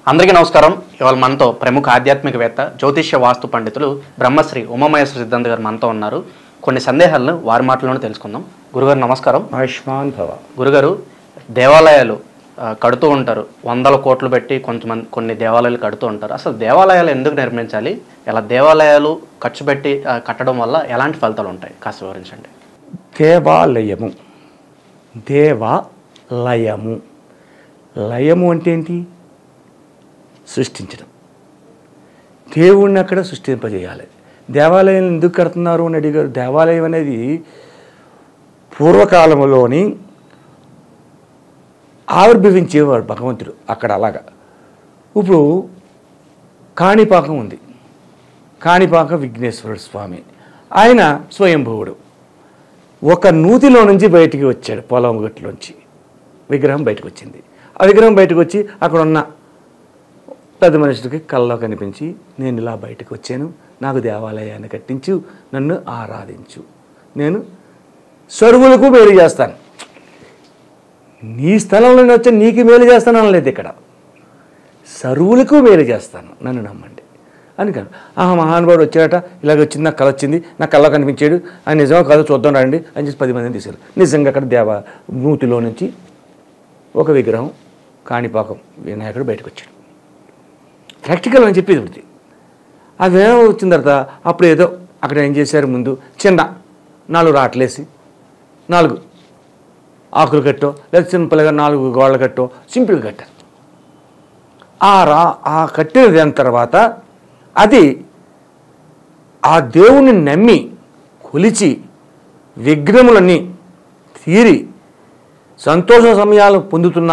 అందరికీ నమస్కారం. ఇవాళ మనతో ప్రముఖ ఆధ్యాత్మికవేత్త జ్యోతిష్య వాస్తు పండితులు బ్రహ్మశ్రీ ఉమామహేశ్వర సిద్ధాంత్ గారు మనతో ఉన్నారు. కొన్ని సందేహాలను వారి మాటల్లోనే తెలుసుకుందాం. గురుగారు నమస్కారం. ఆయుష్మాన్ భవ. గురుగారు, దేవాలయాలు కడుతూ ఉంటారు, వందల కోట్లు పెట్టి కొన్ని దేవాలయాలు కడుతూ ఉంటారు. అసలు దేవాలయాలు ఎందుకు నిర్మించాలి? ఇలా దేవాలయాలు ఖర్చు పెట్టి కట్టడం వల్ల ఎలాంటి ఫలితాలు ఉంటాయి కాస్త వివరించండి. దేవాలయము, దేవాలయము, లయము అంటే ఏంటి? సృష్టించడం. దేవుణ్ణి అక్కడ సృష్టింపజేయాలి. దేవాలయం ఎందుకు కడుతున్నారు అని అడిగారు. దేవాలయం అనేది పూర్వకాలంలోని ఆవిర్భవించేవాడు భగవంతుడు అక్కడ. అలాగా ఇప్పుడు కాణిపాకం ఉంది. కాణిపాక విఘ్నేశ్వరుడు స్వామి, ఆయన స్వయంభువుడు. ఒక నూతిలో నుంచి బయటికి వచ్చాడు, పొలం గట్లోంచి విగ్రహం బయటకు వచ్చింది. ఆ విగ్రహం బయటకు వచ్చి అక్కడ ఉన్న పెద్ద మనుషులకి కళ్ళలో కనిపించి, నేను ఇలా బయటకు వచ్చాను, నాకు దేవాలయాన్ని కట్టించు, నన్ను ఆరాధించు, నేను సర్వులకు మేలు చేస్తాను. నీ స్థలంలోనే వచ్చి నీకు మేలు చేస్తాను అనలేదు ఇక్కడ, సర్వులకు మేలు చేస్తాను, నన్ను నమ్మండి అని కాదు. మహానుభావుడు వచ్చాడట, ఇలాగ వచ్చింది, నాకు కళ వచ్చింది, నాకు కళ్ళ కనిపించాడు, ఆయన నిజమో కథ చూద్దాం రండి అని చెప్పి 10 మందిని తీశారు. నిజంగా అక్కడ నూతిలో నుంచి ఒక విగ్రహం కాణిపాకం వినాయకుడు బయటకు వచ్చాడు. ప్రాక్టికల్ అని చెప్పేది వృత్తి. ఆ విగ్రహం వచ్చిన తర్వాత అప్పుడు ఏదో అక్కడ ఏం చేశారు, ముందు చిన్న 4 రాట్లేసి 4 ఆకులు కట్టో, లేదా సింపుల్గా 4 గోడలు కట్టో సింపుల్గా కట్టారు. ఆ కట్టిన దాని తర్వాత అది ఆ దేవుణ్ణి నమ్మి కొలిచి విఘ్నములన్నీ తీరి సంతోష సమయాలు పొందుతున్న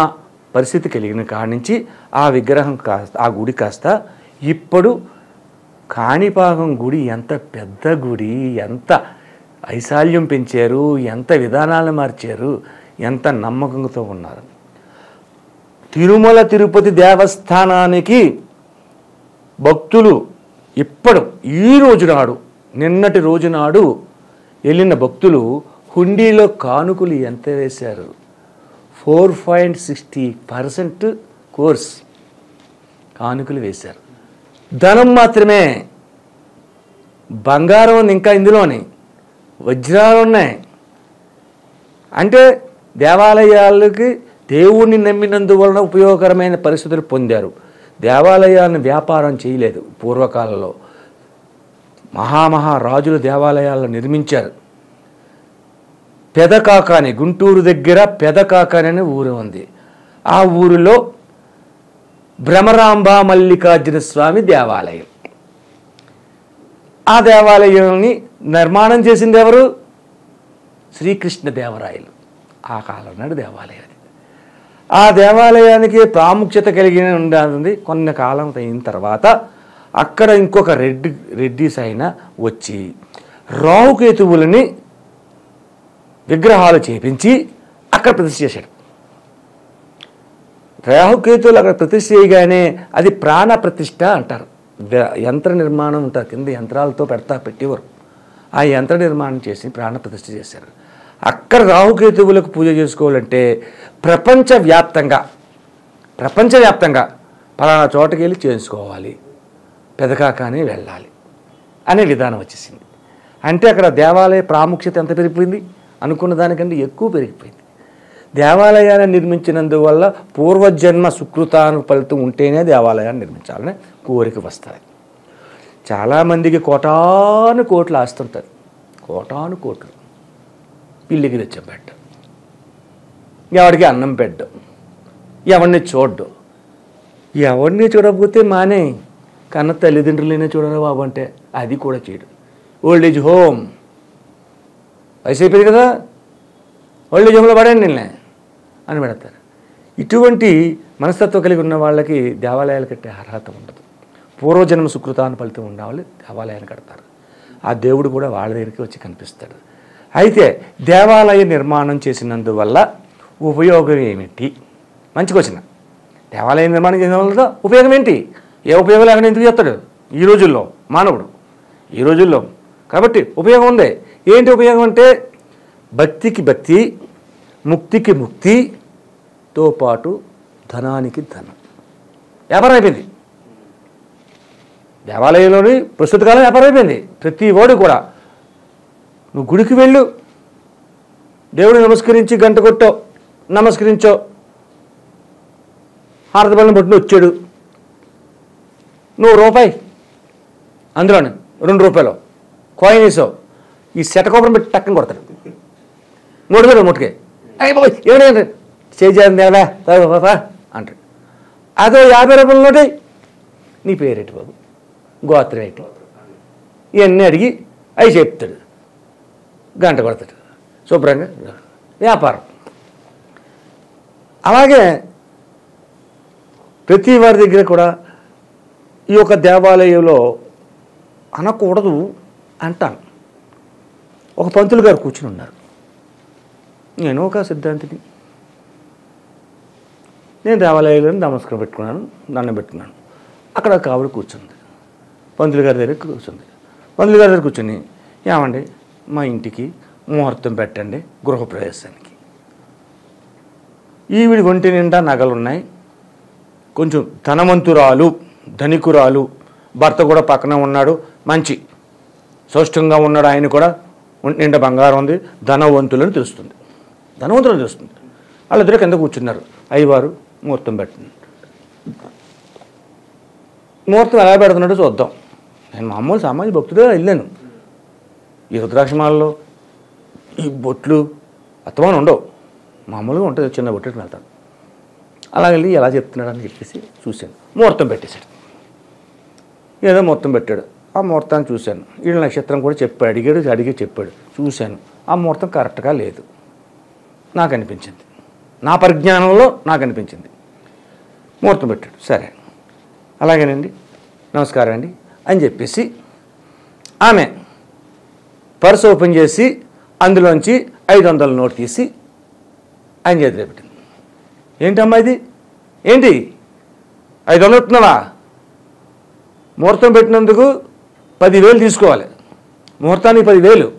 పరిస్థితి కలిగిన కాడి నుంచి ఆ విగ్రహం కాస్త, ఆ గుడి కాస్త ఇప్పుడు కాణిపాకం గుడి ఎంత పెద్ద గుడి, ఎంత ఐశాల్యం పెంచారు, ఎంత విధానాలను మార్చారు, ఎంత నమ్మకంతో ఉన్నారు. తిరుమల తిరుపతి దేవస్థానానికి భక్తులు ఇప్పుడు ఈ రోజు నాడు, నిన్నటి రోజు నాడు వెళ్ళిన భక్తులు హుండీలో కానుకలు ఎంత వేశారు? 4.60% కోర్స్ కానుకలు వేశారు. ధనం మాత్రమే, బంగారం ఉంది ఇంకా, ఇందులోని వజ్రాలు ఉన్నాయి. అంటే దేవాలయాలకి దేవుణ్ణి నమ్మినందువలన ఉపయోగకరమైన పరిస్థితులు పొందారు. దేవాలయాన్ని వ్యాపారం చేయలేదు. పూర్వకాలంలో మహారాజులు దేవాలయాలను నిర్మించారు. పెదకాకాని, గుంటూరు దగ్గర పెదకాకాని అనే ఊరు ఉంది. ఆ ఊరిలో భ్రమరాంబ మల్లికార్జున స్వామి దేవాలయం. ఆ దేవాలయాన్ని నిర్మాణం చేసింది ఎవరు? శ్రీకృష్ణదేవరాయలు. ఆ కాలం నాడు దేవాలయం. ఆ దేవాలయానికి ప్రాముఖ్యత కలిగి ఉండాలి. కొన్ని కాలం అయిన తర్వాత అక్కడ ఇంకొక రెడ్డిస్ అయిన వచ్చి రాహుకేతువులని విగ్రహాలు చేపించి అక్కడ ప్రతిష్ఠ చేశాడు. రాహుకేతువులు అక్కడ ప్రతిష్ఠ చేయగానే అది ప్రాణ ప్రతిష్ఠ అంటారు. యంత్ర నిర్మాణం ఉంటారు, కింద యంత్రాలతో పెట్టేవారు. ఆ యంత్ర నిర్మాణం చేసి ప్రాణ ప్రతిష్ఠ చేశారు. అక్కడ రాహుకేతువులకు పూజ చేసుకోవాలంటే ప్రపంచవ్యాప్తంగా పలానా చోటకి వెళ్ళి చేసుకోవాలి, పెదకాకానే వెళ్ళాలి అనే విధానం వచ్చేసింది. అంటే అక్కడ దేవాలయ ప్రాముఖ్యత ఎంత పెరిగిపోయింది? అనుకున్న దానికంటే ఎక్కువ పెరిగిపోయింది. దేవాలయాన్ని నిర్మించినందువల్ల పూర్వజన్మ సుకృతాను ఫలితం ఉంటేనే దేవాలయాన్ని నిర్మించాలని కోరిక వస్తుంది. చాలామందికి కోటాను కోట్లు ఆస్తుంటారు. కోటాను కోట్లు పిల్లికి తెచ్చం పెట్టడం, ఎవరికి అన్నం పెట్టడం, ఎవరిని చూడడం. ఎవరిని చూడకపోతే మానే, కన్న తల్లిదండ్రులైనా చూడరా బాబు అంటే అది కూడా చేయడం. ఓల్డ్ ఏజ్ హోమ్, వయసు అయిపోయింది కదా, ఓల్డ్ ఏజ్ హోమ్లో పడండి నిన్నే అని పెడతారు. ఇటువంటి మనస్తత్వం కలిగి ఉన్న వాళ్ళకి దేవాలయాలు కట్టే అర్హత ఉండదు. పూర్వజన్మ సుకృతాన్ని ఫలితం ఉన్న వాళ్ళు దేవాలయాన్ని కడతారు. ఆ దేవుడు కూడా వాళ్ళ దగ్గరికి వచ్చి కనిపిస్తాడు. అయితే దేవాలయ నిర్మాణం చేసినందువల్ల ఉపయోగం ఏమిటి? మంచి క్వశ్చన్. దేవాలయ నిర్మాణం చేసిన వల్ల ఉపయోగం ఏంటి? ఏ ఉపయోగం లేకుండా ఎందుకు చేస్తాడు ఈ రోజుల్లో మానవుడు? ఈ రోజుల్లో కాబట్టి ఉపయోగం ఉంది. ఏంటి ఉపయోగం అంటే భక్తికి భక్తి, ముక్తికి ముక్తితో పాటు ధనానికి ధనం. వ్యాపారం అయిపోయింది. దేవాలయంలోని ప్రస్తుత కాలం వ్యాపారం అయిపోయింది. ప్రతి వాడు కూడా నువ్వు గుడికి వెళ్ళు, దేవుడిని నమస్కరించి గంట కొట్టో, నమస్కరించో, హారతి బళ్ళని పట్టుని వచ్చాడు, నువ్వు రూపాయి అందులోని 2 రూపాయలు కాయిన్ వేసావు, ఈ శటకోపరం పెట్టి టక్కని కొడతాడు. 3 వేలు ముట్టుకే అయిపోయి ఎవరైనా చేయాలి అంటాడు. అదో 50 రూపాయల నోటి, నీ పేరేటి బాబు, గోత్రం ఏంటి, ఇవన్నీ అడిగి అవి చెప్తాడు, గంట కొడతాడు, శుభ్రంగా వ్యాపారం. అలాగే ప్రతి వారి దగ్గర కూడా ఈ యొక్క దేవాలయంలో అనకూడదు అంటాను. ఒక పంతులు గారు కూర్చుని ఉన్నారు. నేను ఒక సిద్ధాంతిని. నేను దేవాలయంలో నమస్కారం పెట్టుకున్నాను, దండం పెట్టుకున్నాను. అక్కడ ఒక ఆవిడ కూర్చుంది, పంతులు గారి దగ్గర కూర్చుంది. పంతులు గారి దగ్గర కూర్చొని, ఏమండి మా ఇంటికి ముహూర్తం పెట్టండి గృహప్రవేశానికి. ఈవిడి ఒంటి నిండా నగలున్నాయి, కొంచెం ధనవంతురాలు, ధనికురాలు, భర్త కూడా పక్కన ఉన్నాడు, మంచి సౌష్ఠంగా ఉన్నాడు, ఆయన కూడా ఒంటి నిండా బంగారం ఉంది, ధనవంతులని తెలుస్తుంది, ధనవంతులని తెలుస్తుంది. వాళ్ళిద్దరు కింద కూర్చున్నారు. అయ్యవారు ముహూర్తం పెట్టండి. ముహూర్తం ఎలా పెడుతున్నాడో చూద్దాం. నేను మామూలు సామాన్య భక్తుడే వెళ్ళాను. ఈ రుద్రాక్షమాలలో ఈ బొట్లు అత్తమానం ఉండవు, మామూలుగా ఉంటుంది, చిన్న బొట్టెట్టుకు వెళ్తాను. అలా వెళ్ళి ఎలా చెప్తున్నాడని చెప్పేసి చూశాను. ముహూర్తం పెట్టేశాడు. ఏదో ముహూర్తం పెట్టాడు. ఆ ముహూర్తాన్ని చూశాను. వీళ్ళ నక్షత్రం కూడా చెప్పాడు, అడిగి చెప్పాడు, చూశాను. ఆ ముహూర్తం కరెక్ట్గా లేదు, నాకు అనిపించింది, నా పరిజ్ఞానంలో నాకు అనిపించింది. ముహూర్తం పెట్టాడు. సరే అలాగేనండి, నమస్కారం అండి అని చెప్పేసి ఆమె పర్స్ ఓపెన్ చేసి అందులోంచి 500 నోట్ తీసి ఆయన చేతిలో పెట్టింది. ఏంటమ్మా ఇది, ఏంటి 500 ఇస్తున్నావా? ముహూర్తం పెట్టినందుకు 10,000 తీసుకోవాలి, ముహూర్తానికి 10,000,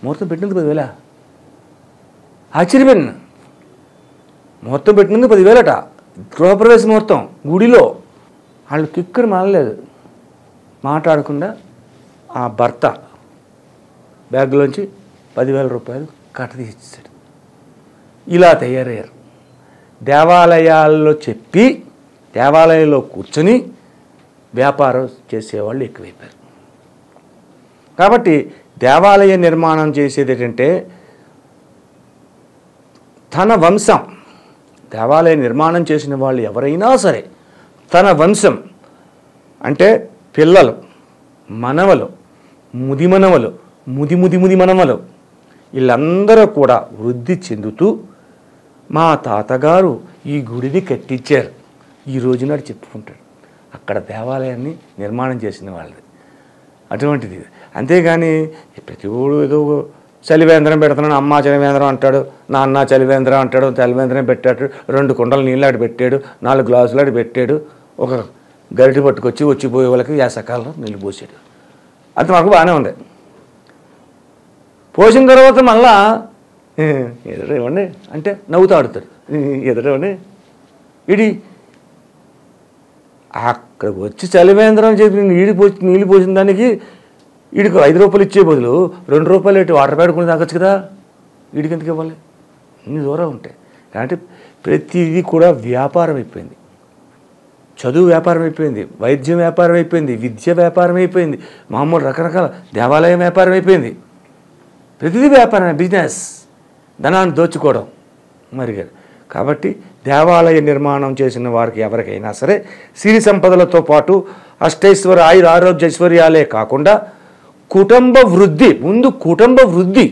ముహూర్తం పెట్టినందుకు 10,000? ఆశ్చర్యపోయిన. ముహూర్తం పెట్టినందుకు 10,000 గృహప్రవేశ ముహూర్తం గుడిలో. వాళ్ళు కిక్కుని మానలేదు, మాట్లాడకుండా ఆ భర్త బ్యాగ్లోంచి 10,000 రూపాయలు కట్ట తీసిచ్చాడు. ఇలా తయారయ్యారు. దేవాలయాల్లో చెప్పి దేవాలయంలో కూర్చొని వ్యాపారం చేసేవాళ్ళు ఎక్కువైపోయారు. కాబట్టి దేవాలయ నిర్మాణం చేసేది ఏంటంటే తన వంశం, దేవాలయ నిర్మాణం చేసిన వాళ్ళు ఎవరైనా సరే తన వంశం అంటే పిల్లలు, మనవలు, ముది మనవలు వీళ్ళందరూ కూడా వృద్ధి చెందుతూ మా తాతగారు ఈ గుడిని కట్టించారు ఈ రోజునాడు చెప్పుకుంటాడు. అక్కడ దేవాలయాన్ని నిర్మాణం చేసిన వాళ్ళది అటువంటిది. అంతేగాని ప్రతివాడు ఏదో చలివేంద్రం పెడుతున్నాడు, అమ్మ చలివేంద్రం అంటాడు, నాన్న చలివేంద్రం అంటాడు, చలివేంద్రం పెట్టాడు, 2 కుండలు నీళ్ళాడు పెట్టాడు, 4 గ్లాసులాడు పెట్టాడు, ఒక గరిటె పట్టుకొచ్చి వచ్చిపోయే వాళ్ళకి వేసకాలంలో నీళ్ళు పోసాడు. అది మాకు బాగానే ఉంది. పోసిన తర్వాత మళ్ళా ఎదురేవండి అంటే నవ్వుతూ ఆడుతాడు, ఎదురేవండి ఇడి అక్కడికి వచ్చి చలివేంద్రం చెప్పి నీళ్ళు పోసిన దానికి వీడికి 5 రూపాయలు ఇచ్చే బదులు 2 రూపాయలు ఇటు వాటర్ పెట్టుకుని తాగొచ్చు కదా, వీడికి ఎందుకు ఇవ్వాలి? ఇన్ని దూరం ఉంటాయి. కాబట్టి ప్రతిదీ కూడా వ్యాపారం అయిపోయింది. చదువు వ్యాపారం అయిపోయింది, వైద్యం వ్యాపారం అయిపోయింది, విద్య వ్యాపారం అయిపోయింది, మామూలు రకరకాల దేవాలయం వ్యాపారం అయిపోయింది. ప్రతిదీ వ్యాపారమే, బిజినెస్, ధనాన్ని దోచుకోవడం మరి. కాబట్టి దేవాలయ నిర్మాణం చేసిన వారికి ఎవరికైనా సరే సిరి సంపదలతో పాటు అష్టైశ్వర్య ఆయుర ఆరోగ్య ఐశ్వర్యాలే కాకుండా కుటుంబ వృద్ధి, ముందు కుటుంబ వృద్ధి,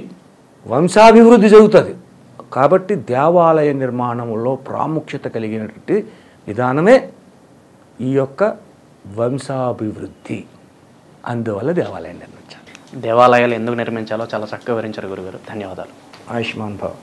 వంశాభివృద్ధి జరుగుతుంది. కాబట్టి దేవాలయ నిర్మాణంలో ప్రాముఖ్యత కలిగినటువంటి విధానమే ఈ యొక్క వంశాభివృద్ధి. అందువల్ల దేవాలయం నిర్మించాలి. దేవాలయాలు ఎందుకు నిర్మించాలో చాలా చక్కగా వివరించారు గురుగారు. ధన్యవాదాలు. ఆయుష్మాన్ భవ.